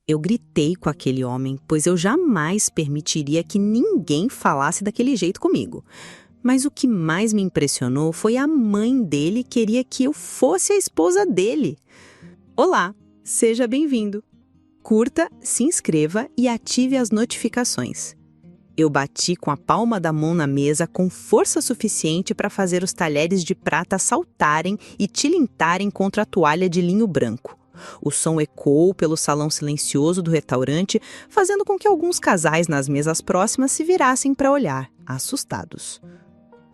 Eu gritei com aquele homem, pois eu jamais permitiria que ninguém falasse daquele jeito comigo. Mas o que mais me impressionou foi a mãe dele queria que eu fosse a esposa dele. Olá, seja bem-vindo. Curta, se inscreva e ative as notificações. Eu bati com a palma da mão na mesa com força suficiente para fazer os talheres de prata saltarem e tilintarem contra a toalha de linho branco. O som ecoou pelo salão silencioso do restaurante, fazendo com que alguns casais nas mesas próximas se virassem para olhar, assustados.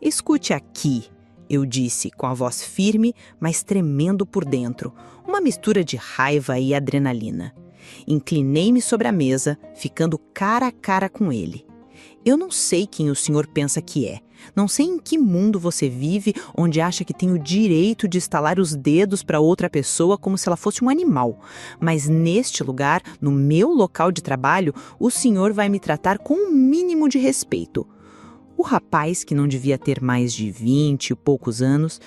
Escute aqui, eu disse com a voz firme, mas tremendo por dentro, uma mistura de raiva e adrenalina. Inclinei-me sobre a mesa, ficando cara a cara com ele. Eu não sei quem o senhor pensa que é. Não sei em que mundo você vive, onde acha que tem o direito de estalar os dedos para outra pessoa como se ela fosse um animal. Mas neste lugar, no meu local de trabalho, o senhor vai me tratar com um mínimo de respeito. O rapaz, que não devia ter mais de 20 e poucos anos,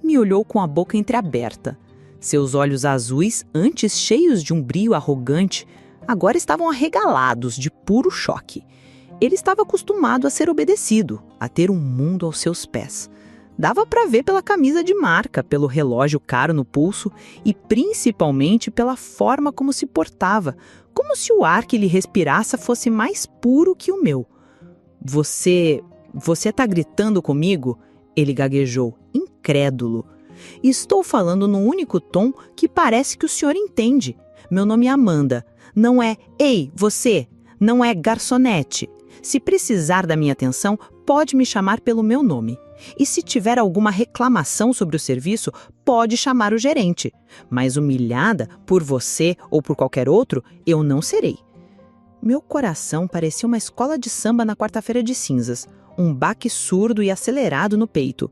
me olhou com a boca entreaberta. Seus olhos azuis, antes cheios de um brilho arrogante, agora estavam arregalados de puro choque. Ele estava acostumado a ser obedecido, a ter um mundo aos seus pés. Dava para ver pela camisa de marca, pelo relógio caro no pulso e principalmente pela forma como se portava, como se o ar que ele respirasse fosse mais puro que o meu. Você está gritando comigo? Ele gaguejou, incrédulo. Estou falando num único tom que parece que o senhor entende. Meu nome é Amanda. Não é, ei, você. Não é garçonete. Se precisar da minha atenção, pode me chamar pelo meu nome. E se tiver alguma reclamação sobre o serviço, pode chamar o gerente. Mas humilhada por você ou por qualquer outro, eu não serei. Meu coração parecia uma escola de samba na quarta-feira de cinzas, um baque surdo e acelerado no peito.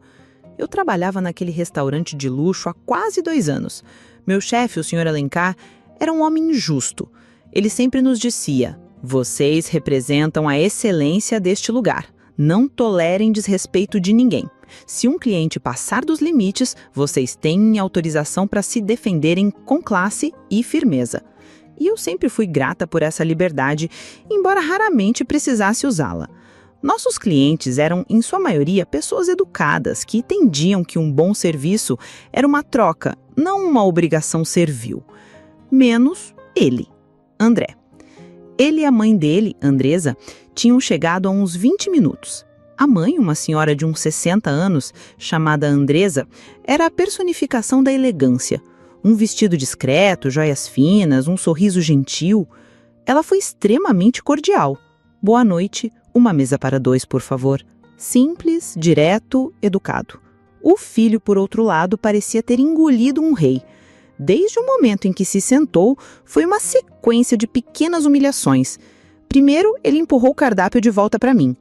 Eu trabalhava naquele restaurante de luxo há quase 2 anos. Meu chefe, o Sr. Alencar, era um homem justo. Ele sempre nos dizia: vocês representam a excelência deste lugar. Não tolerem desrespeito de ninguém. Se um cliente passar dos limites, vocês têm autorização para se defenderem com classe e firmeza. E eu sempre fui grata por essa liberdade, embora raramente precisasse usá-la. Nossos clientes eram, em sua maioria, pessoas educadas que entendiam que um bom serviço era uma troca, não uma obrigação servil. Menos ele, André. Ele e a mãe dele, Andresa, tinham chegado há uns 20 minutos. A mãe, uma senhora de uns 60 anos, chamada Andresa, era a personificação da elegância. Um vestido discreto, joias finas, um sorriso gentil. Ela foi extremamente cordial. Boa noite, uma mesa para 2, por favor. Simples, direto, educado. O filho, por outro lado, parecia ter engolido um rei. Desde o momento em que se sentou, foi uma sequência de pequenas humilhações. Primeiro, ele empurrou o cardápio de volta para mim.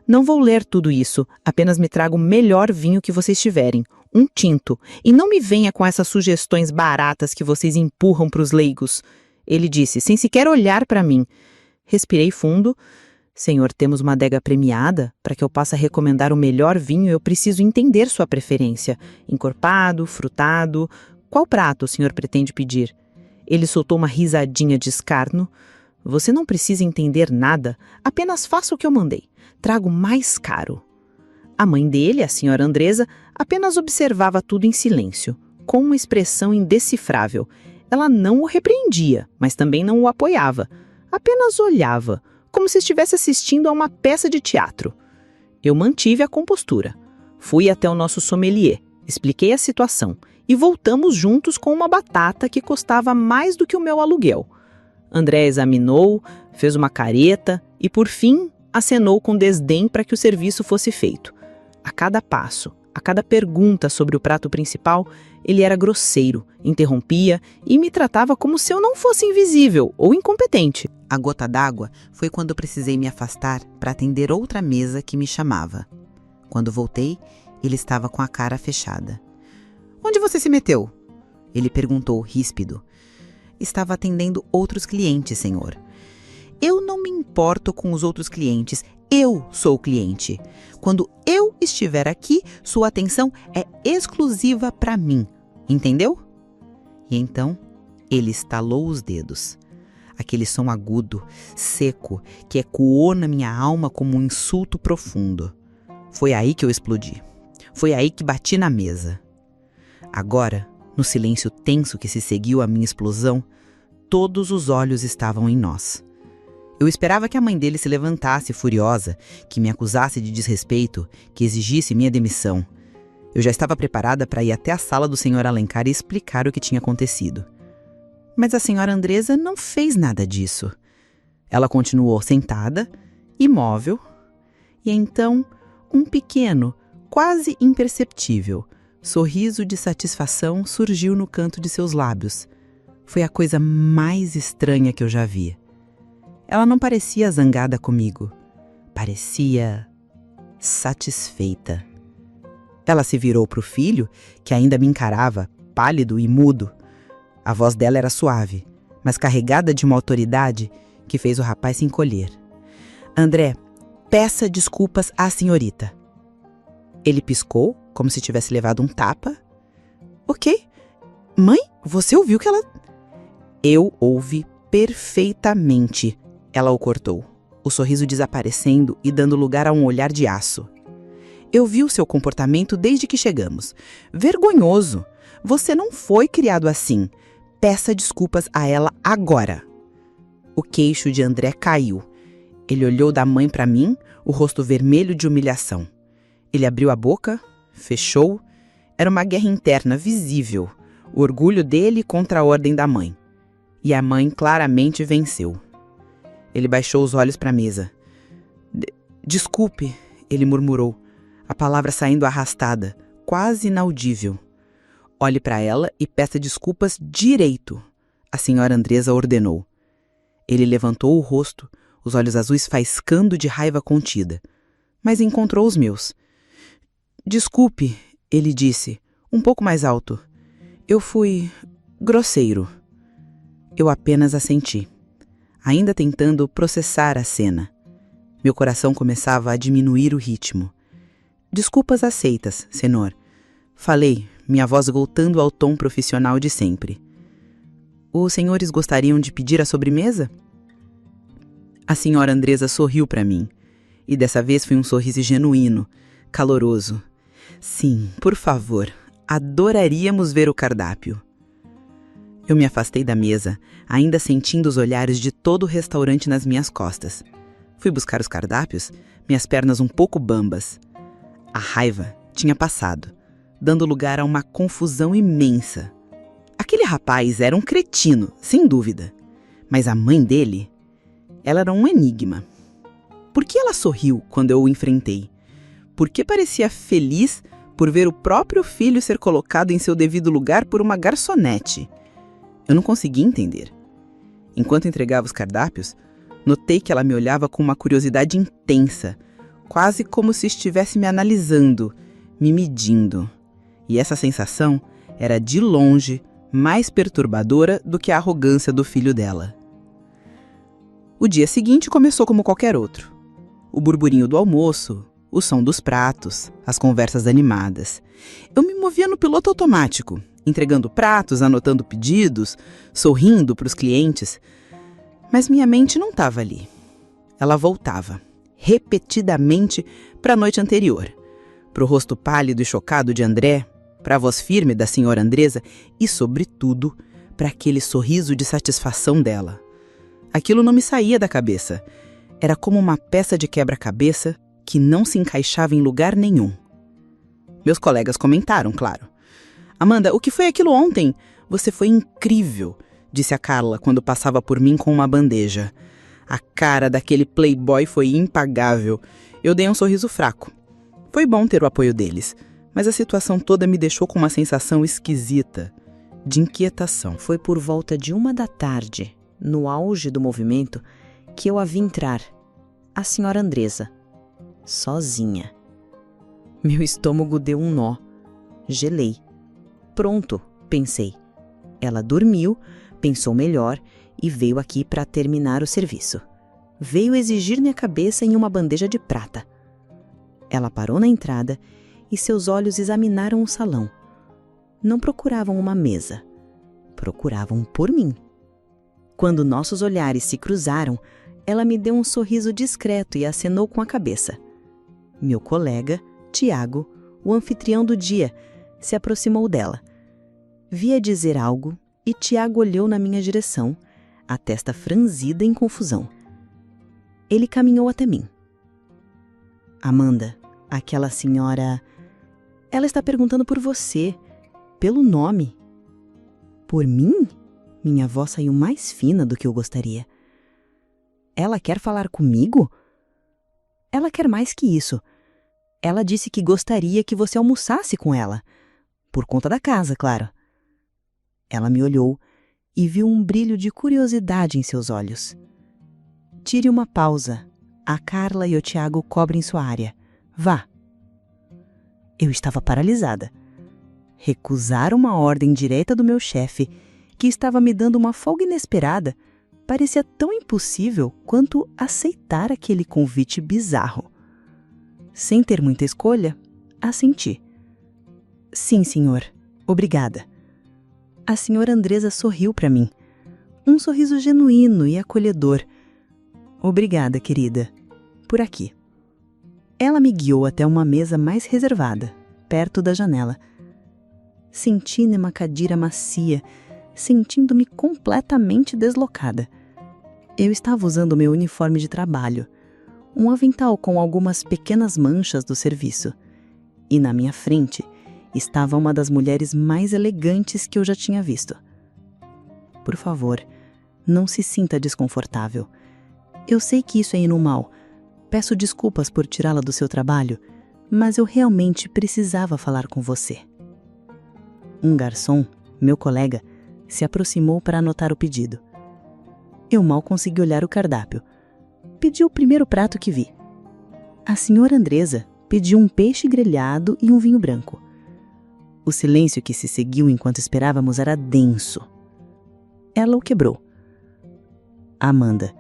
Não vou ler tudo isso, apenas me traga o melhor vinho que vocês tiverem, um tinto, e não me venha com essas sugestões baratas que vocês empurram para os leigos. Ele disse, sem sequer olhar para mim. Respirei fundo. Senhor, temos uma adega premiada? Para que eu possa recomendar o melhor vinho, eu preciso entender sua preferência. Encorpado, frutado... Qual prato o senhor pretende pedir? Ele soltou uma risadinha de escárnio. Você não precisa entender nada, apenas faça o que eu mandei. Trago mais caro. A mãe dele, a senhora Andresa, apenas observava tudo em silêncio, com uma expressão indecifrável. Ela não o repreendia, mas também não o apoiava. Apenas olhava, como se estivesse assistindo a uma peça de teatro. Eu mantive a compostura. Fui até o nosso sommelier, expliquei a situação e voltamos juntos com uma batata que custava mais do que o meu aluguel. André examinou, fez uma careta e, por fim, acenou com desdém para que o serviço fosse feito. A cada passo, a cada pergunta sobre o prato principal, ele era grosseiro, interrompia e me tratava como se eu não fosse invisível ou incompetente. A gota d'água foi quando precisei me afastar para atender outra mesa que me chamava. Quando voltei, ele estava com a cara fechada. Onde você se meteu? Ele perguntou, ríspido. Estava atendendo outros clientes, senhor. Eu não me importo com os outros clientes. Eu sou o cliente. Quando eu estiver aqui, sua atenção é exclusiva para mim. Entendeu? E então, ele estalou os dedos. Aquele som agudo, seco, que ecoou na minha alma como um insulto profundo. Foi aí que eu explodi. Foi aí que bati na mesa. Agora, no silêncio tenso que se seguiu à minha explosão, todos os olhos estavam em nós. Eu esperava que a mãe dele se levantasse furiosa, que me acusasse de desrespeito, que exigisse minha demissão. Eu já estava preparada para ir até a sala do Sr. Alencar e explicar o que tinha acontecido. Mas a Sra. Andresa não fez nada disso. Ela continuou sentada, imóvel, e então um pequeno, quase imperceptível, sorriso de satisfação surgiu no canto de seus lábios. Foi a coisa mais estranha que eu já vi. Ela não parecia zangada comigo. Parecia satisfeita. Ela se virou para o filho, que ainda me encarava, pálido e mudo. A voz dela era suave, mas carregada de uma autoridade que fez o rapaz se encolher. André, peça desculpas à senhorita. Ele piscou, como se tivesse levado um tapa. Ok. Mãe, você ouviu que ela... Eu ouvi perfeitamente. Ela o cortou, o sorriso desaparecendo e dando lugar a um olhar de aço. Eu vi o seu comportamento desde que chegamos. Vergonhoso. Você não foi criado assim. Peça desculpas a ela agora. O queixo de André caiu. Ele olhou da mãe para mim, o rosto vermelho de humilhação. Ele abriu a boca, fechou. Era uma guerra interna visível. O orgulho dele contra a ordem da mãe. E a mãe claramente venceu. Ele baixou os olhos para a mesa. Desculpe, ele murmurou, a palavra saindo arrastada, quase inaudível. Olhe para ela e peça desculpas direito, a Sra. Andresa ordenou. Ele levantou o rosto, os olhos azuis faiscando de raiva contida, mas encontrou os meus. Desculpe, ele disse, um pouco mais alto. Eu fui grosseiro. Eu apenas assenti, ainda tentando processar a cena. Meu coração começava a diminuir o ritmo. Desculpas aceitas, senhor. Falei, minha voz voltando ao tom profissional de sempre. Os senhores gostariam de pedir a sobremesa? A senhora Andresa sorriu para mim, e dessa vez foi um sorriso genuíno, caloroso. Sim, por favor, adoraríamos ver o cardápio. Eu me afastei da mesa, ainda sentindo os olhares de todo o restaurante nas minhas costas. Fui buscar os cardápios, minhas pernas um pouco bambas. A raiva tinha passado, dando lugar a uma confusão imensa. Aquele rapaz era um cretino, sem dúvida. Mas a mãe dele, ela era um enigma. Por que ela sorriu quando eu o enfrentei? Por que parecia feliz por ver o próprio filho ser colocado em seu devido lugar por uma garçonete? Eu não conseguia entender. Enquanto entregava os cardápios, notei que ela me olhava com uma curiosidade intensa, quase como se estivesse me analisando, me medindo. E essa sensação era, de longe, mais perturbadora do que a arrogância do filho dela. O dia seguinte começou como qualquer outro. O burburinho do almoço, o som dos pratos, as conversas animadas. Eu me movia no piloto automático, entregando pratos, anotando pedidos, sorrindo para os clientes. Mas minha mente não estava ali. Ela voltava, repetidamente, para a noite anterior. Para o rosto pálido e chocado de André, para a voz firme da Sra. Andresa e, sobretudo, para aquele sorriso de satisfação dela. Aquilo não me saía da cabeça. Era como uma peça de quebra-cabeça que não se encaixava em lugar nenhum. Meus colegas comentaram, claro. Amanda, o que foi aquilo ontem? Você foi incrível, disse a Carla quando passava por mim com uma bandeja. A cara daquele playboy foi impagável. Eu dei um sorriso fraco. Foi bom ter o apoio deles, mas a situação toda me deixou com uma sensação esquisita, de inquietação. Foi por volta de 1h, no auge do movimento, que eu a vi entrar, a Sra. Andresa, sozinha. Meu estômago deu um nó. Gelei. Pronto, pensei. Ela dormiu, pensou melhor e veio aqui para terminar o serviço. Veio exigir minha cabeça em uma bandeja de prata. Ela parou na entrada e seus olhos examinaram o salão. Não procuravam uma mesa. Procuravam por mim. Quando nossos olhares se cruzaram, ela me deu um sorriso discreto e acenou com a cabeça. Meu colega, Tiago, o anfitrião do dia, se aproximou dela. Vi-a dizer algo e Tiago olhou na minha direção, a testa franzida em confusão. Ele caminhou até mim. Amanda, aquela senhora... Ela está perguntando por você, pelo nome. Por mim? Minha voz saiu mais fina do que eu gostaria. Ela quer falar comigo? Ela quer mais que isso. Ela disse que gostaria que você almoçasse com ela. Por conta da casa, claro. Ela me olhou e viu um brilho de curiosidade em seus olhos. Tire uma pausa. A Carla e o Tiago cobrem sua área. Vá. Eu estava paralisada. Recusar uma ordem direta do meu chefe, que estava me dando uma folga inesperada, parecia tão impossível quanto aceitar aquele convite bizarro. Sem ter muita escolha, assenti. Sim, senhor. Obrigada. A senhora Andresa sorriu para mim. Um sorriso genuíno e acolhedor. Obrigada, querida. Por aqui. Ela me guiou até uma mesa mais reservada, perto da janela. Senti numa cadeira macia, sentindo-me completamente deslocada. Eu estava usando meu uniforme de trabalho, um avental com algumas pequenas manchas do serviço. E na minha frente estava uma das mulheres mais elegantes que eu já tinha visto. Por favor, não se sinta desconfortável. Eu sei que isso é inumal. Peço desculpas por tirá-la do seu trabalho, mas eu realmente precisava falar com você. Um garçom, meu colega, se aproximou para anotar o pedido. Eu mal consegui olhar o cardápio. Pedi o primeiro prato que vi. A senhora Andresa pediu um peixe grelhado e um vinho branco. O silêncio que se seguiu enquanto esperávamos era denso. Ela o quebrou. Amanda,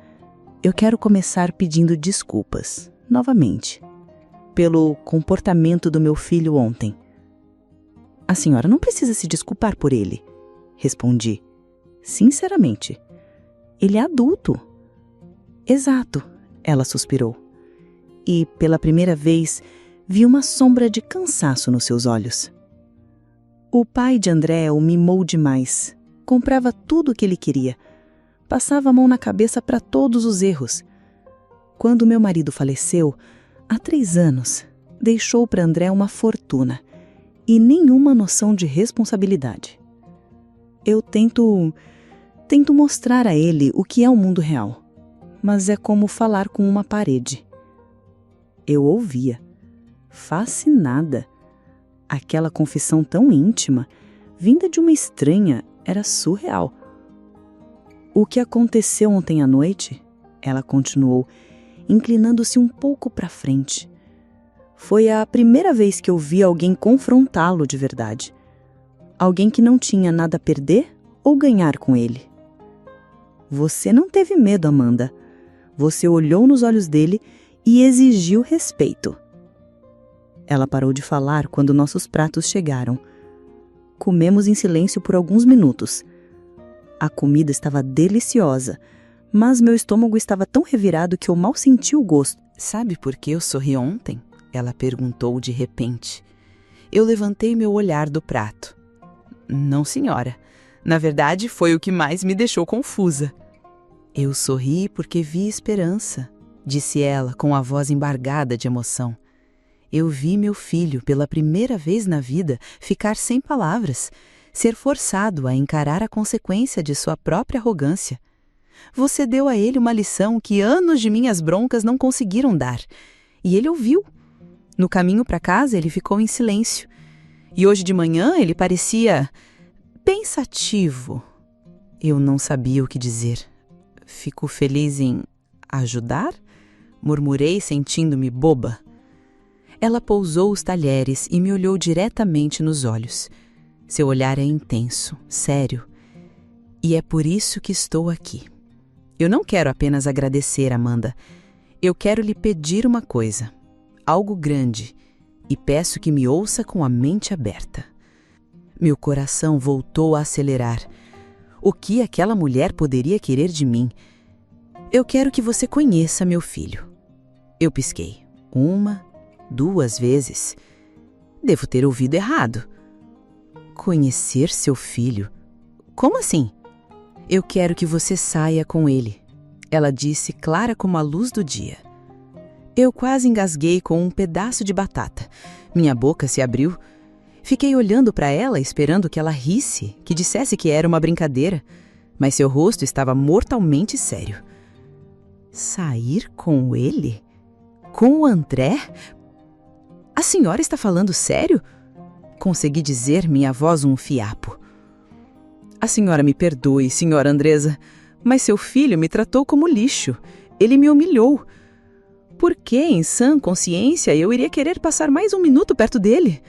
eu quero começar pedindo desculpas, novamente, pelo comportamento do meu filho ontem. A senhora não precisa se desculpar por ele, respondi, sinceramente. Ele é adulto. Exato, ela suspirou. E, pela primeira vez, vi uma sombra de cansaço nos seus olhos. O pai de André o mimou demais. Comprava tudo o que ele queria. Passava a mão na cabeça para todos os erros. Quando meu marido faleceu, há 3 anos, deixou para André uma fortuna e nenhuma noção de responsabilidade. Eu tento mostrar a ele o que é o mundo real, mas é como falar com uma parede. Eu ouvia, fascinada. Aquela confissão tão íntima, vinda de uma estranha, era surreal. O que aconteceu ontem à noite, ela continuou, inclinando-se um pouco para frente. Foi a primeira vez que eu vi alguém confrontá-lo de verdade. Alguém que não tinha nada a perder ou ganhar com ele. Você não teve medo, Amanda. Você olhou nos olhos dele e exigiu respeito. Ela parou de falar quando nossos pratos chegaram. Comemos em silêncio por alguns minutos. A comida estava deliciosa, mas meu estômago estava tão revirado que eu mal senti o gosto. Sabe por que eu sorri ontem? Ela perguntou de repente. Eu levantei meu olhar do prato. Não, senhora. Na verdade, foi o que mais me deixou confusa. Eu sorri porque vi esperança, disse ela com a voz embargada de emoção. Eu vi meu filho, pela primeira vez na vida, ficar sem palavras, ser forçado a encarar a consequência de sua própria arrogância. Você deu a ele uma lição que anos de minhas broncas não conseguiram dar, e ele ouviu. No caminho para casa, ele ficou em silêncio. E hoje de manhã ele parecia pensativo. Eu não sabia o que dizer. Fico feliz em ajudar? Murmurei, sentindo-me boba. Ela pousou os talheres e me olhou diretamente nos olhos. Seu olhar é intenso, sério. E é por isso que estou aqui. Eu não quero apenas agradecer, Amanda. Eu quero lhe pedir uma coisa. Algo grande. E peço que me ouça com a mente aberta. Meu coração voltou a acelerar. O que aquela mulher poderia querer de mim? Eu quero que você conheça meu filho. Eu pisquei. 1, 2 vezes. Devo ter ouvido errado. Conhecer seu filho? Como assim? Eu quero que você saia com ele, ela disse, clara como a luz do dia. Eu quase engasguei com um pedaço de batata. Minha boca se abriu. Fiquei olhando para ela, esperando que ela risse, que dissesse que era uma brincadeira, mas seu rosto estava mortalmente sério. Sair com ele? Com o André? A senhora está falando sério? Consegui dizer, minha voz um fiapo. A senhora me perdoe, senhora Andresa, mas seu filho me tratou como lixo. Ele me humilhou. Por que, em sã consciência, eu iria querer passar mais um minuto perto dele?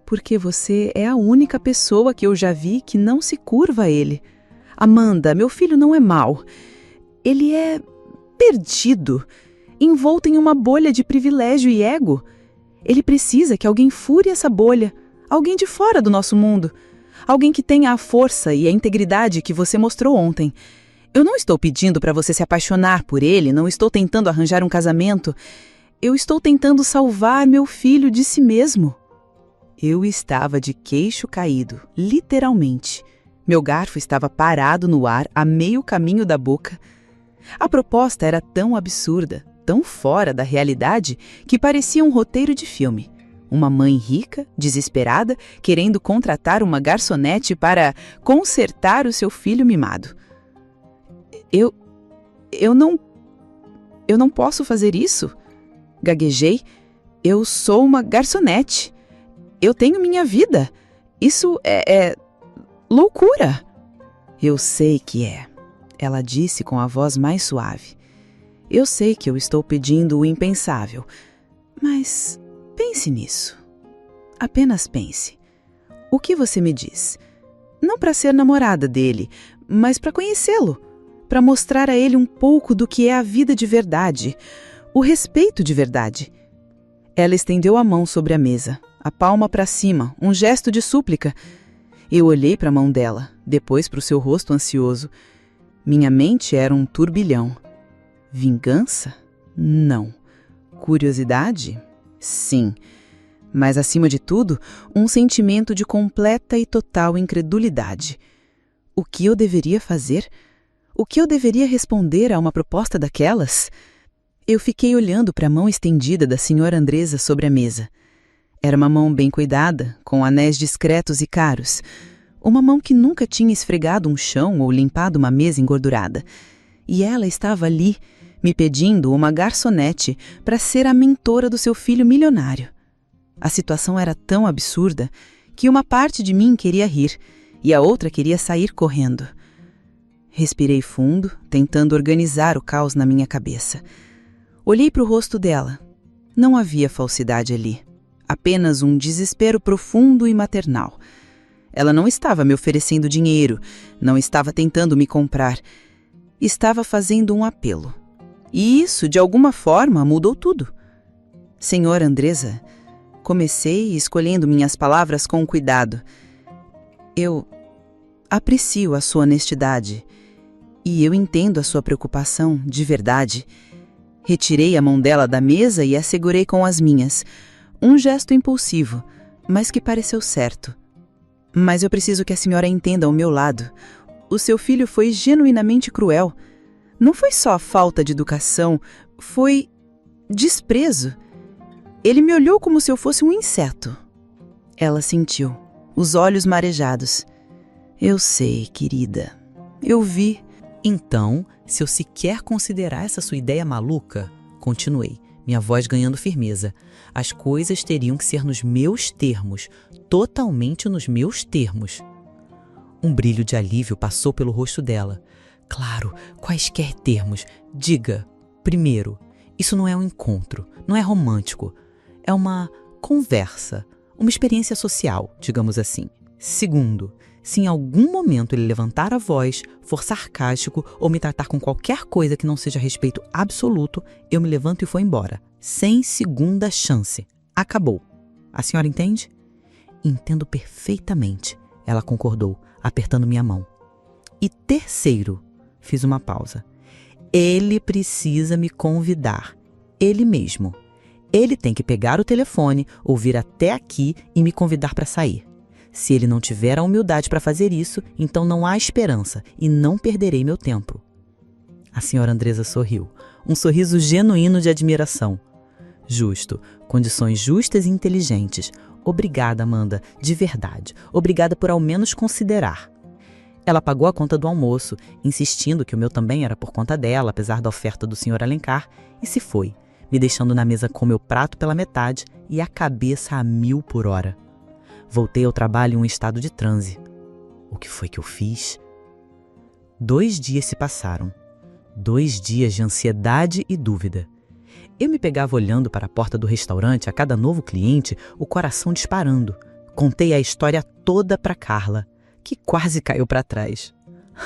Porque você é a única pessoa que eu já vi que não se curva a ele. Amanda, meu filho não é mau. Ele é perdido, envolto em uma bolha de privilégio e ego. Ele precisa que alguém fure essa bolha, alguém de fora do nosso mundo, alguém que tenha a força e a integridade que você mostrou ontem. Eu não estou pedindo para você se apaixonar por ele, não estou tentando arranjar um casamento. Eu estou tentando salvar meu filho de si mesmo. Eu estava de queixo caído, literalmente. Meu garfo estava parado no ar, a meio caminho da boca. A proposta era tão absurda, tão fora da realidade, que parecia um roteiro de filme. Uma mãe rica, desesperada, querendo contratar uma garçonete para consertar o seu filho mimado. Eu não posso fazer isso. Gaguejei. Eu sou uma garçonete. Eu tenho minha vida. Isso é loucura. Eu sei que é, ela disse com a voz mais suave. Eu sei que eu estou pedindo o impensável, mas pense nisso. Apenas pense. O que você me diz? Não para ser namorada dele, mas para conhecê-lo, para mostrar a ele um pouco do que é a vida de verdade, o respeito de verdade. Ela estendeu a mão sobre a mesa, a palma para cima, um gesto de súplica. Eu olhei para a mão dela, depois para o seu rosto ansioso. Minha mente era um turbilhão. Vingança? Não. Curiosidade? Sim. Mas, acima de tudo, um sentimento de completa e total incredulidade. O que eu deveria fazer? O que eu deveria responder a uma proposta daquelas? Eu fiquei olhando para a mão estendida da senhora Andresa sobre a mesa. Era uma mão bem cuidada, com anéis discretos e caros. Uma mão que nunca tinha esfregado um chão ou limpado uma mesa engordurada. E ela estava ali, me pedindo uma garçonete para ser a mentora do seu filho milionário. A situação era tão absurda que uma parte de mim queria rir e a outra queria sair correndo. Respirei fundo, tentando organizar o caos na minha cabeça. Olhei para o rosto dela. Não havia falsidade ali. Apenas um desespero profundo e maternal. Ela não estava me oferecendo dinheiro, não estava tentando me comprar. Estava fazendo um apelo. E isso, de alguma forma, mudou tudo. Senhora Andresa, comecei escolhendo minhas palavras com cuidado. Eu aprecio a sua honestidade e eu entendo a sua preocupação, de verdade. Retirei a mão dela da mesa e a segurei com as minhas. Um gesto impulsivo, mas que pareceu certo. Mas eu preciso que a senhora entenda o meu lado. O seu filho foi genuinamente cruel. Não foi só falta de educação, foi desprezo. Ele me olhou como se eu fosse um inseto. Ela sentiu, os olhos marejados. Eu sei, querida. Eu vi. Então, se eu sequer considerar essa sua ideia maluca, continuei, minha voz ganhando firmeza, as coisas teriam que ser nos meus termos, totalmente nos meus termos. Um brilho de alívio passou pelo rosto dela. Claro, quaisquer termos. Diga, primeiro, isso não é um encontro, não é romântico. É uma conversa, uma experiência social, digamos assim. Segundo, se em algum momento ele levantar a voz, for sarcástico ou me tratar com qualquer coisa que não seja respeito absoluto, eu me levanto e vou embora. Sem segunda chance. Acabou. A senhora entende? Entendo perfeitamente, ela concordou, apertando minha mão. E terceiro, fiz uma pausa. Ele precisa me convidar. Ele mesmo. Ele tem que pegar o telefone, ouvir até aqui e me convidar para sair. Se ele não tiver a humildade para fazer isso, então não há esperança e não perderei meu tempo. A senhora Andresa sorriu. Um sorriso genuíno de admiração. Justo. Condições justas e inteligentes. Obrigada, Amanda. De verdade. Obrigada por ao menos considerar. Ela pagou a conta do almoço, insistindo que o meu também era por conta dela, apesar da oferta do Sr. Alencar, e se foi, me deixando na mesa com meu prato pela metade e a cabeça a 1000 por hora. Voltei ao trabalho em um estado de transe. O que foi que eu fiz? 2 dias se passaram. 2 dias de ansiedade e dúvida. Eu me pegava olhando para a porta do restaurante a cada novo cliente, o coração disparando. Contei a história toda para Carla, que quase caiu para trás.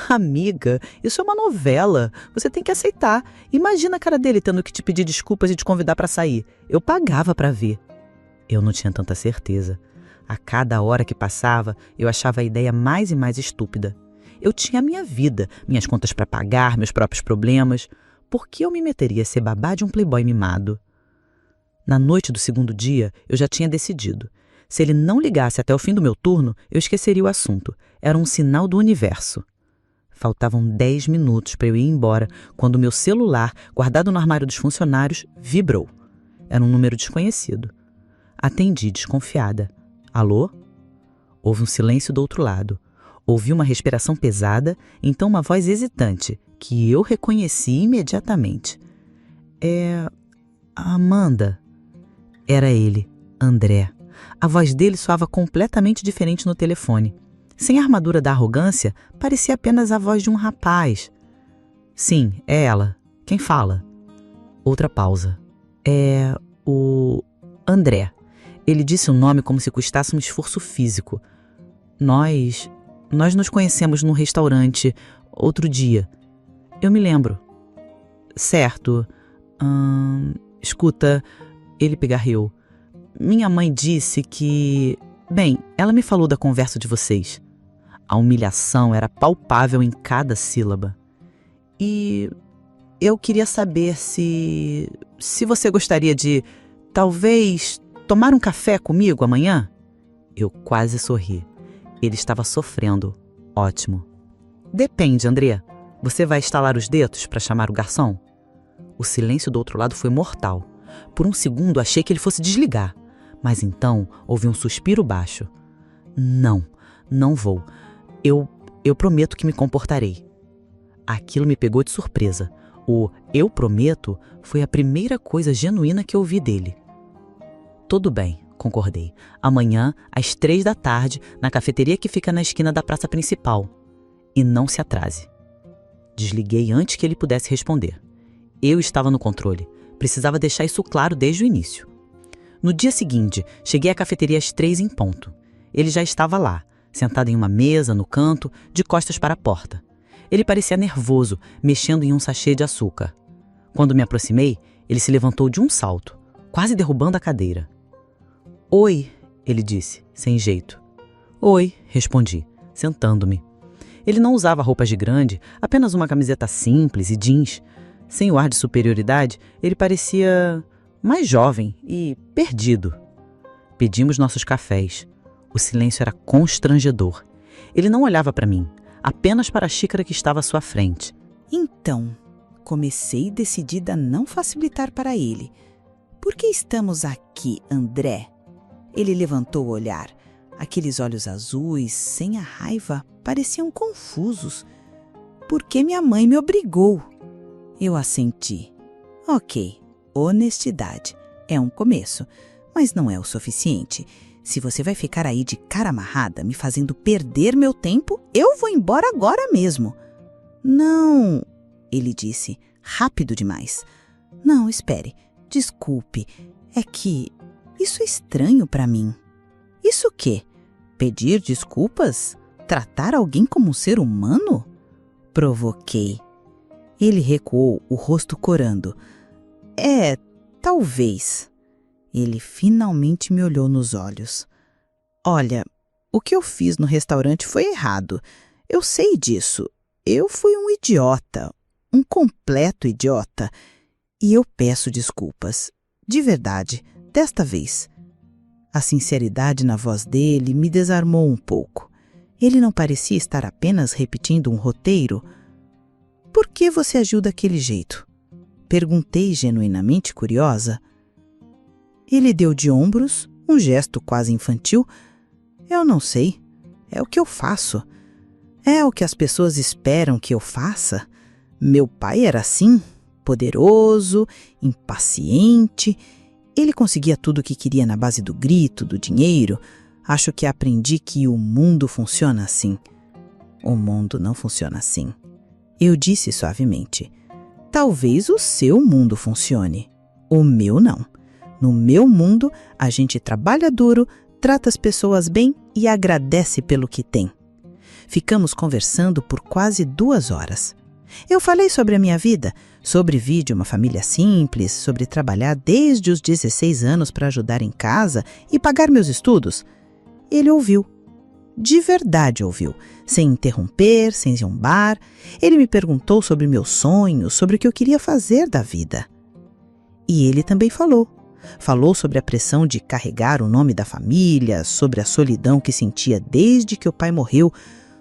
Amiga, isso é uma novela. Você tem que aceitar. Imagina a cara dele tendo que te pedir desculpas e te convidar para sair. Eu pagava para ver. Eu não tinha tanta certeza. A cada hora que passava, eu achava a ideia mais e mais estúpida. Eu tinha a minha vida, minhas contas para pagar, meus próprios problemas. Por que eu me meteria a ser babá de um playboy mimado? Na noite do segundo dia, eu já tinha decidido. Se ele não ligasse até o fim do meu turno, eu esqueceria o assunto. Era um sinal do universo. Faltavam 10 minutos para eu ir embora, quando meu celular, guardado no armário dos funcionários, vibrou. Era um número desconhecido. Atendi, desconfiada. Alô? Houve um silêncio do outro lado. Ouvi uma respiração pesada, então uma voz hesitante, que eu reconheci imediatamente. Amanda. Era ele, André. A voz dele soava completamente diferente no telefone. Sem a armadura da arrogância, parecia apenas a voz de um rapaz. Sim, é ela. Quem fala? Outra pausa. É o André. Ele disse o nome como se custasse um esforço físico. Nós nos conhecemos num restaurante outro dia. Eu me lembro. Certo. Escuta, ele pigarreou. Minha mãe disse que... Bem, ela me falou da conversa de vocês. A humilhação era palpável em cada sílaba. E eu queria saber se você gostaria de, talvez, tomar um café comigo amanhã? Eu quase sorri. Ele estava sofrendo. Ótimo. Depende, André. Você vai estalar os dedos para chamar o garçom? O silêncio do outro lado foi mortal. Por um segundo achei que ele fosse desligar. Mas então ouvi um suspiro baixo. Não vou. Eu prometo que me comportarei. Aquilo me pegou de surpresa. O "eu prometo" foi a primeira coisa genuína que eu ouvi dele. Tudo bem, concordei. Amanhã, às 3 da tarde, na cafeteria que fica na esquina da praça principal. E não se atrase. Desliguei antes que ele pudesse responder. Eu estava no controle. Precisava deixar isso claro desde o início. No dia seguinte, cheguei à cafeteria às 3 em ponto. Ele já estava lá, sentado em uma mesa, no canto, de costas para a porta. Ele parecia nervoso, mexendo em um sachê de açúcar. Quando me aproximei, ele se levantou de um salto, quase derrubando a cadeira. Oi, ele disse, sem jeito. Oi, respondi, sentando-me. Ele não usava roupas de grande, apenas uma camiseta simples e jeans. Sem o ar de superioridade, ele parecia mais jovem e perdido. Pedimos nossos cafés. O silêncio era constrangedor. Ele não olhava para mim, apenas para a xícara que estava à sua frente. Então, comecei decidida a não facilitar para ele. Por que estamos aqui, André? Ele levantou o olhar. Aqueles olhos azuis, sem a raiva, pareciam confusos. Por que minha mãe me obrigou? Eu assenti. Ok, honestidade. É um começo, mas não é o suficiente. Se você vai ficar aí de cara amarrada, me fazendo perder meu tempo, eu vou embora agora mesmo. Não, ele disse, rápido demais. Não, espere, desculpe, é que isso é estranho para mim. Isso o quê? Pedir desculpas? Tratar alguém como um ser humano? Provoquei. Ele recuou, o rosto corando. Talvez. Ele finalmente me olhou nos olhos. Olha, o que eu fiz no restaurante foi errado. Eu sei disso. Eu fui um idiota, um completo idiota. E eu peço desculpas, de verdade, desta vez. A sinceridade na voz dele me desarmou um pouco. Ele não parecia estar apenas repetindo um roteiro. Por que você agiu daquele jeito? Perguntei genuinamente curiosa. Ele deu de ombros, um gesto quase infantil. Eu não sei. É o que eu faço. É o que as pessoas esperam que eu faça. Meu pai era assim, poderoso, impaciente. Ele conseguia tudo o que queria na base do grito, do dinheiro. Acho que aprendi que o mundo funciona assim. O mundo não funciona assim. Eu disse suavemente. Talvez o seu mundo funcione. O meu não. No meu mundo, a gente trabalha duro, trata as pessoas bem e agradece pelo que tem. Ficamos conversando por quase 2 horas. Eu falei sobre a minha vida, sobre vir de uma família simples, sobre trabalhar desde os 16 anos para ajudar em casa e pagar meus estudos. Ele ouviu. De verdade ouviu, sem interromper, sem zombar. Ele me perguntou sobre meus sonhos, sobre o que eu queria fazer da vida. E ele também falou. Falou sobre a pressão de carregar o nome da família, sobre a solidão que sentia desde que o pai morreu,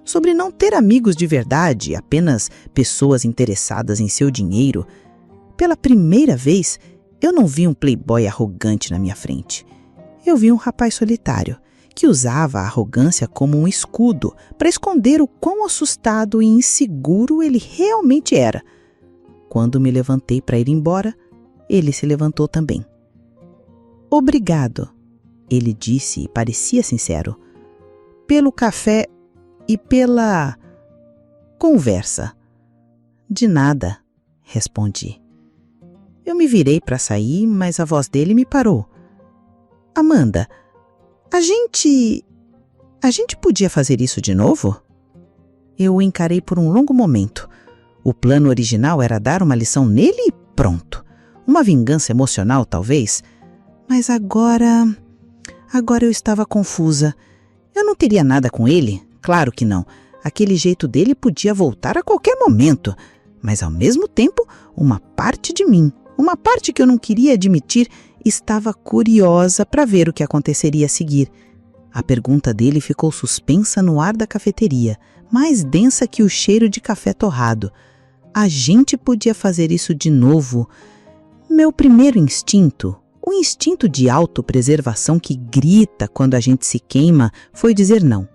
sobre não ter amigos de verdade, apenas pessoas interessadas em seu dinheiro. Pela primeira vez, eu não vi um playboy arrogante na minha frente. Eu vi um rapaz solitário, que usava a arrogância como um escudo para esconder o quão assustado e inseguro ele realmente era. Quando me levantei para ir embora, ele se levantou também. Obrigado, ele disse e parecia sincero, pelo café e pela conversa. De nada, respondi. Eu me virei para sair, mas a voz dele me parou. Amanda, a gente podia fazer isso de novo? Eu o encarei por um longo momento. O plano original era dar uma lição nele e pronto. Uma vingança emocional, talvez. Mas agora eu estava confusa. Eu não teria nada com ele? Claro que não. Aquele jeito dele podia voltar a qualquer momento. Mas, ao mesmo tempo, uma parte de mim, uma parte que eu não queria admitir, estava curiosa para ver o que aconteceria a seguir. A pergunta dele ficou suspensa no ar da cafeteria, mais densa que o cheiro de café torrado. A gente podia fazer isso de novo. Meu primeiro instinto, o instinto de autopreservação que grita quando a gente se queima, foi dizer não.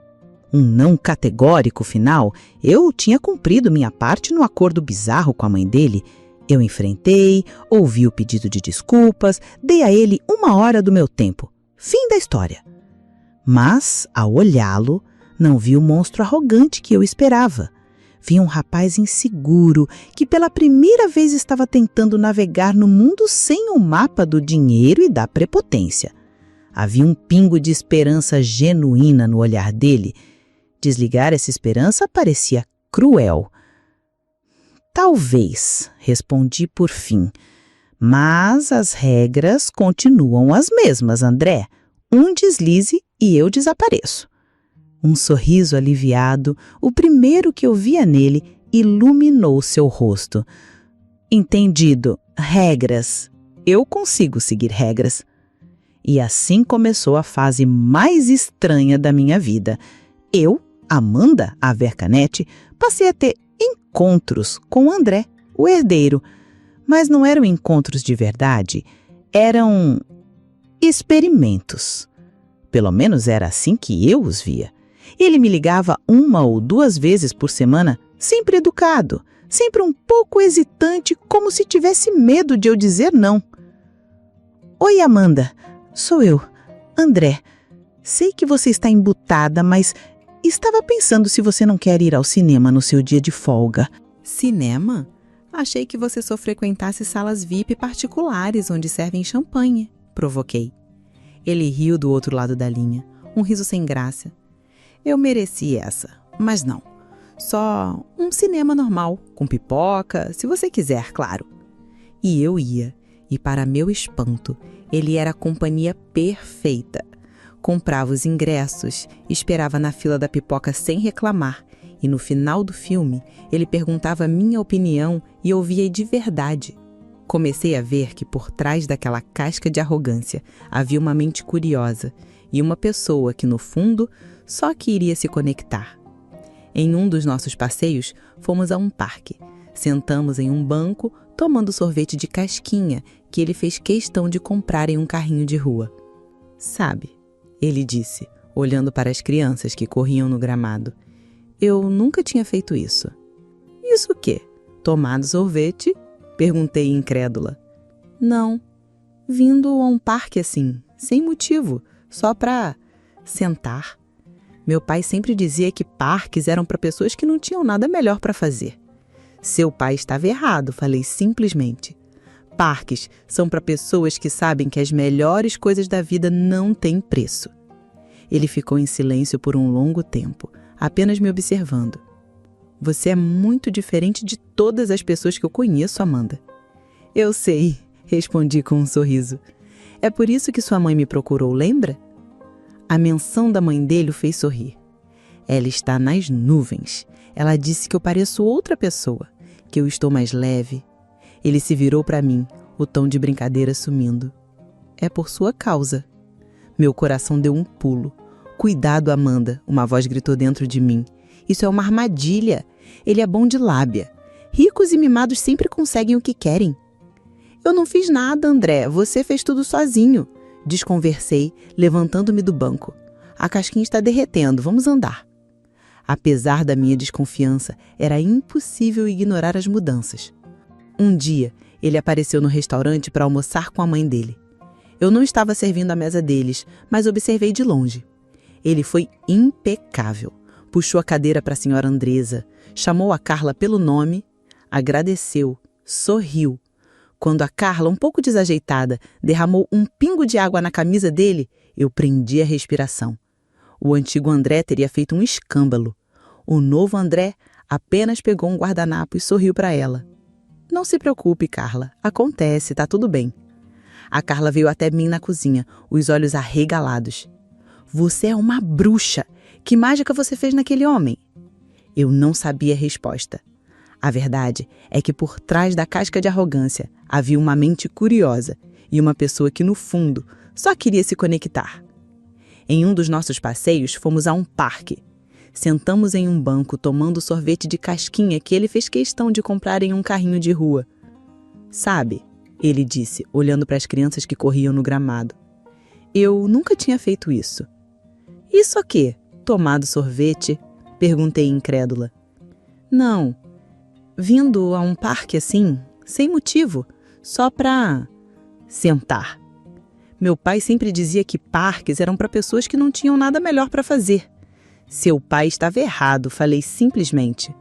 Um não categórico final. Eu tinha cumprido minha parte no acordo bizarro com a mãe dele. Eu enfrentei, ouvi o pedido de desculpas, dei a ele 1 hora do meu tempo. Fim da história. Mas, ao olhá-lo, não vi o monstro arrogante que eu esperava. Vi um rapaz inseguro que pela primeira vez estava tentando navegar no mundo sem o mapa do dinheiro e da prepotência. Havia um pingo de esperança genuína no olhar dele. Desligar essa esperança parecia cruel. Talvez, respondi por fim. Mas as regras continuam as mesmas, André. Um deslize e eu desapareço. Um sorriso aliviado, o primeiro que eu via nele, iluminou seu rosto. Entendido. Regras. Eu consigo seguir regras. E assim começou a fase mais estranha da minha vida. Eu, Amanda Avercanete, passei a ter encontros com André, o herdeiro. Mas não eram encontros de verdade, eram experimentos. Pelo menos era assim que eu os via. Ele me ligava 1 ou 2 vezes por semana, sempre educado, sempre um pouco hesitante, como se tivesse medo de eu dizer não. Oi, Amanda, sou eu, André. Sei que você está embutada, mas estava pensando se você não quer ir ao cinema no seu dia de folga. Cinema? Achei que você só frequentasse salas VIP particulares onde servem champanhe, provoquei. Ele riu do outro lado da linha, um riso sem graça. Eu mereci essa, mas não. Só um cinema normal, com pipoca, se você quiser, claro. E eu ia, e para meu espanto, ele era a companhia perfeita. Comprava os ingressos, esperava na fila da pipoca sem reclamar E no final do filme, ele perguntava a minha opinião e eu ouvia de verdade. Comecei a ver que por trás daquela casca de arrogância havia uma mente curiosa e uma pessoa que, no fundo, só queria se conectar. Em um dos nossos passeios, fomos a um parque. Sentamos em um banco, tomando sorvete de casquinha que ele fez questão de comprar em um carrinho de rua. Sabe, ele disse, olhando para as crianças que corriam no gramado. Eu nunca tinha feito isso. Isso o quê? Tomado sorvete? Perguntei incrédula. Não, vindo a um parque assim, sem motivo, só para sentar. Meu pai sempre dizia que parques eram para pessoas que não tinham nada melhor para fazer. Seu pai estava errado, falei simplesmente. Parques são para pessoas que sabem que as melhores coisas da vida não têm preço. Ele ficou em silêncio por um longo tempo, apenas me observando. Você é muito diferente de todas as pessoas que eu conheço, Amanda. Eu sei, respondi com um sorriso. É por isso que sua mãe me procurou, lembra? A menção da mãe dele o fez sorrir. Ela está nas nuvens. Ela disse que eu pareço outra pessoa, que eu estou mais leve. Ele se virou para mim, o tom de brincadeira sumindo. É por sua causa. Meu coração deu um pulo. Cuidado, Amanda, uma voz gritou dentro de mim. Isso é uma armadilha. Ele é bom de lábia. Ricos e mimados sempre conseguem o que querem. Eu não fiz nada, André. Você fez tudo sozinho. Desconversei, levantando-me do banco. A casquinha está derretendo. Vamos andar. Apesar da minha desconfiança, era impossível ignorar as mudanças. Um dia, ele apareceu no restaurante para almoçar com a mãe dele. Eu não estava servindo a mesa deles, mas observei de longe. Ele foi impecável. Puxou a cadeira para a senhora Andresa, chamou a Carla pelo nome, agradeceu, sorriu. Quando a Carla, um pouco desajeitada, derramou um pingo de água na camisa dele, eu prendi a respiração. O antigo André teria feito um escândalo. O novo André apenas pegou um guardanapo e sorriu para ela. Não se preocupe, Carla. Acontece, tá tudo bem. A Carla veio até mim na cozinha, os olhos arregalados. Você é uma bruxa! Que mágica você fez naquele homem? Eu não sabia a resposta. A verdade é que por trás da casca de arrogância havia uma mente curiosa e uma pessoa que, no fundo, só queria se conectar. Em um dos nossos passeios, fomos a um parque. Sentamos em um banco tomando sorvete de casquinha que ele fez questão de comprar em um carrinho de rua. Sabe, ele disse, olhando para as crianças que corriam no gramado. Eu nunca tinha feito isso. Isso o quê? Tomado sorvete? Perguntei incrédula. Não, vindo a um parque assim, sem motivo, só para sentar. Meu pai sempre dizia que parques eram para pessoas que não tinham nada melhor para fazer. Seu pai estava errado, falei simplesmente.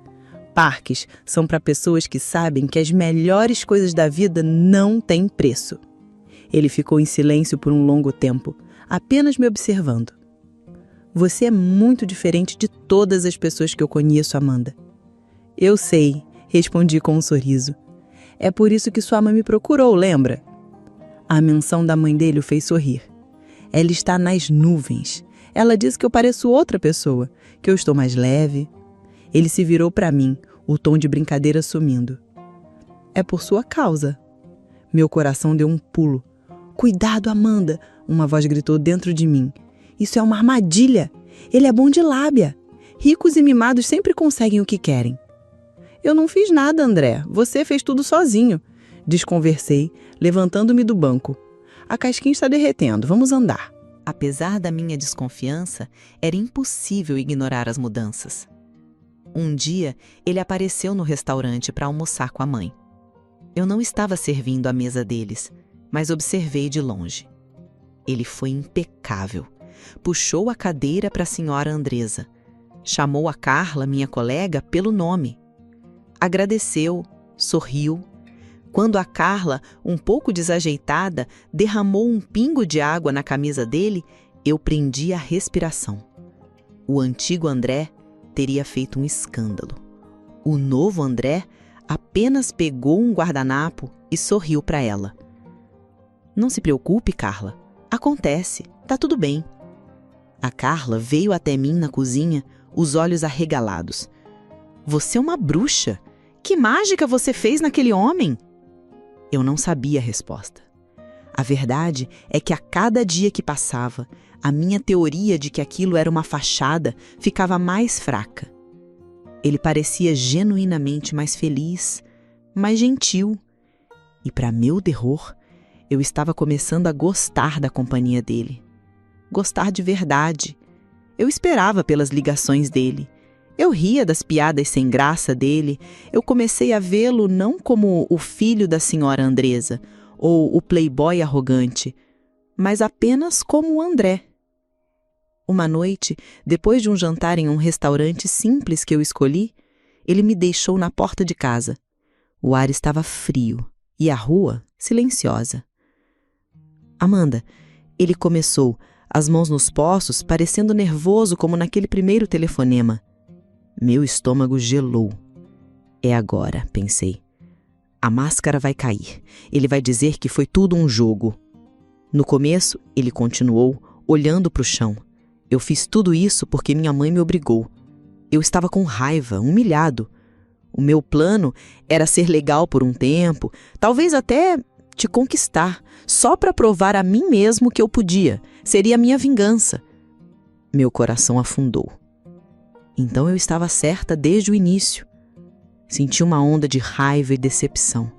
Parques são para pessoas que sabem que as melhores coisas da vida não têm preço. Ele ficou em silêncio por um longo tempo, apenas me observando. Você é muito diferente de todas as pessoas que eu conheço, Amanda. Eu sei, respondi com um sorriso. É por isso que sua mãe me procurou, lembra? A menção da mãe dele o fez sorrir. Ela está nas nuvens. Ela disse que eu pareço outra pessoa, que eu estou mais leve. Ele se virou para mim, o tom de brincadeira sumindo. É por sua causa. Meu coração deu um pulo. Cuidado, Amanda! Uma voz gritou dentro de mim. Isso é uma armadilha. Ele é bom de lábia. Ricos e mimados sempre conseguem o que querem. Eu não fiz nada, André. Você fez tudo sozinho. Desconversei, levantando-me do banco. A casquinha está derretendo. Vamos andar. Apesar da minha desconfiança, era impossível ignorar as mudanças. Um dia, ele apareceu no restaurante para almoçar com a mãe. Eu não estava servindo à mesa deles, mas observei de longe. Ele foi impecável. Puxou a cadeira para a senhora Andresa. Chamou a Carla, minha colega, pelo nome. Agradeceu, sorriu. Quando a Carla, um pouco desajeitada, derramou um pingo de água na camisa dele, eu prendi a respiração. O antigo André teria feito um escândalo. O novo André apenas pegou um guardanapo e sorriu para ela. Não se preocupe, Carla. Acontece, tá tudo bem. A Carla veio até mim na cozinha, os olhos arregalados. Você é uma bruxa. Que mágica você fez naquele homem? Eu não sabia a resposta. A verdade é que a cada dia que passava, a minha teoria de que aquilo era uma fachada ficava mais fraca. Ele parecia genuinamente mais feliz, mais gentil. E, para meu terror, eu estava começando a gostar da companhia dele. Gostar de verdade. Eu esperava pelas ligações dele. Eu ria das piadas sem graça dele. Eu comecei a vê-lo não como o filho da senhora Andresa ou o playboy arrogante, mas apenas como o André. Uma noite, depois de um jantar em um restaurante simples que eu escolhi, ele me deixou na porta de casa. O ar estava frio e a rua silenciosa. Amanda, ele começou, as mãos nos poços, parecendo nervoso como naquele primeiro telefonema. Meu estômago gelou. É agora, pensei. A máscara vai cair. Ele vai dizer que foi tudo um jogo. No começo, ele continuou, olhando para o chão. Eu fiz tudo isso porque minha mãe me obrigou. Eu estava com raiva, humilhado. O meu plano era ser legal por um tempo, talvez até te conquistar, só para provar a mim mesmo que eu podia. Seria a minha vingança. Meu coração afundou. Então eu estava certa desde o início. Senti uma onda de raiva e decepção.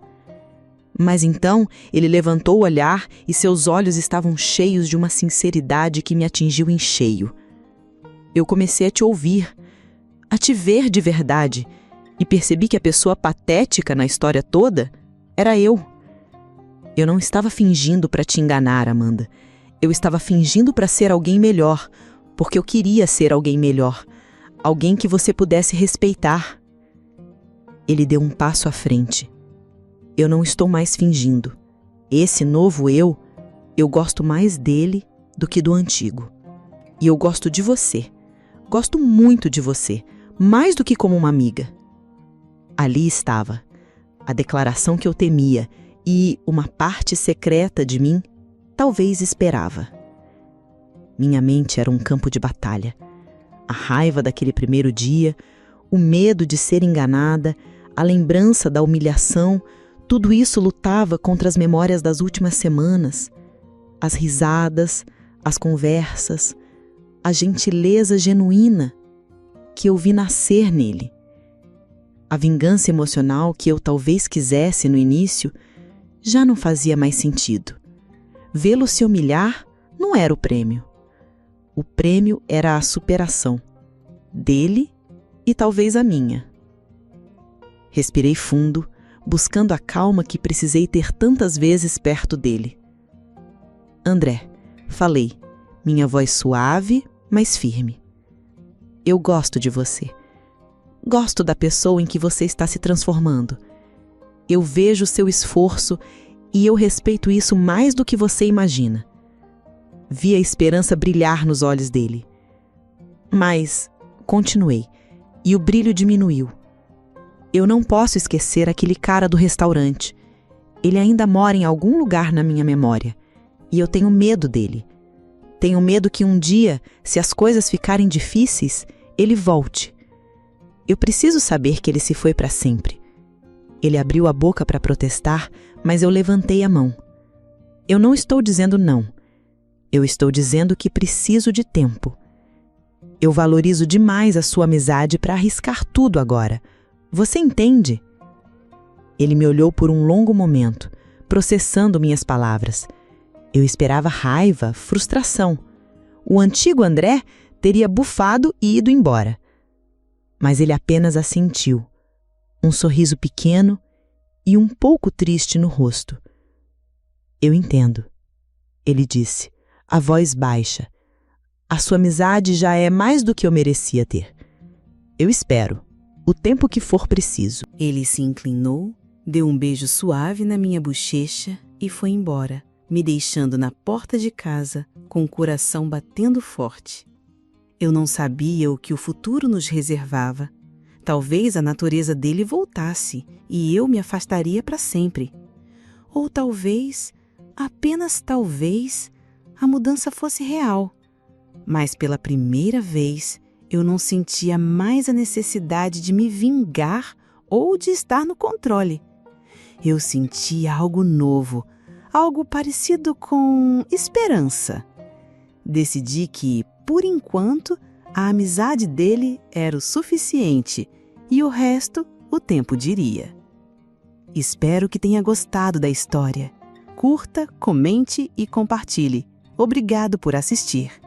Mas então ele levantou o olhar e seus olhos estavam cheios de uma sinceridade que me atingiu em cheio. Eu comecei a te ouvir, a te ver de verdade, e percebi que a pessoa patética na história toda era eu. Eu não estava fingindo para te enganar, Amanda. Eu estava fingindo para ser alguém melhor, porque eu queria ser alguém melhor, alguém que você pudesse respeitar. Ele deu um passo à frente. Eu não estou mais fingindo. Esse novo eu gosto mais dele do que do antigo. E eu gosto de você. Gosto muito de você, mais do que como uma amiga. Ali estava, a declaração que eu temia e uma parte secreta de mim talvez esperava. Minha mente era um campo de batalha. A raiva daquele primeiro dia, o medo de ser enganada, a lembrança da humilhação, tudo isso lutava contra as memórias das últimas semanas. As risadas, as conversas, a gentileza genuína que eu vi nascer nele. A vingança emocional que eu talvez quisesse no início já não fazia mais sentido. Vê-lo se humilhar não era o prêmio. O prêmio era a superação dele e talvez a minha. Respirei fundo, buscando a calma que precisei ter tantas vezes perto dele. André, falei, minha voz suave, mas firme. Eu gosto de você. Gosto da pessoa em que você está se transformando. Eu vejo seu esforço e eu respeito isso mais do que você imagina. Vi a esperança brilhar nos olhos dele. Mas, continuei, e o brilho diminuiu. Eu não posso esquecer aquele cara do restaurante. Ele ainda mora em algum lugar na minha memória. E eu tenho medo dele. Tenho medo que um dia, se as coisas ficarem difíceis, ele volte. Eu preciso saber que ele se foi para sempre. Ele abriu a boca para protestar, mas eu levantei a mão. Eu não estou dizendo não. Eu estou dizendo que preciso de tempo. Eu valorizo demais a sua amizade para arriscar tudo agora. Você entende? Ele me olhou por um longo momento, processando minhas palavras. Eu esperava raiva, frustração. O antigo André teria bufado e ido embora. Mas ele apenas assentiu, um sorriso pequeno e um pouco triste no rosto. Eu entendo, ele disse, a voz baixa. A sua amizade já é mais do que eu merecia ter. Eu espero, o tempo que for preciso. Ele se inclinou, deu um beijo suave na minha bochecha e foi embora, me deixando na porta de casa com o coração batendo forte. Eu não sabia o que o futuro nos reservava. Talvez a natureza dele voltasse e eu me afastaria para sempre. Ou talvez, apenas talvez, a mudança fosse real. Mas pela primeira vez, eu não sentia mais a necessidade de me vingar ou de estar no controle. Eu sentia algo novo, algo parecido com esperança. Decidi que, por enquanto, a amizade dele era o suficiente e o resto o tempo diria. Espero que tenha gostado da história. Curta, comente e compartilhe. Obrigado por assistir.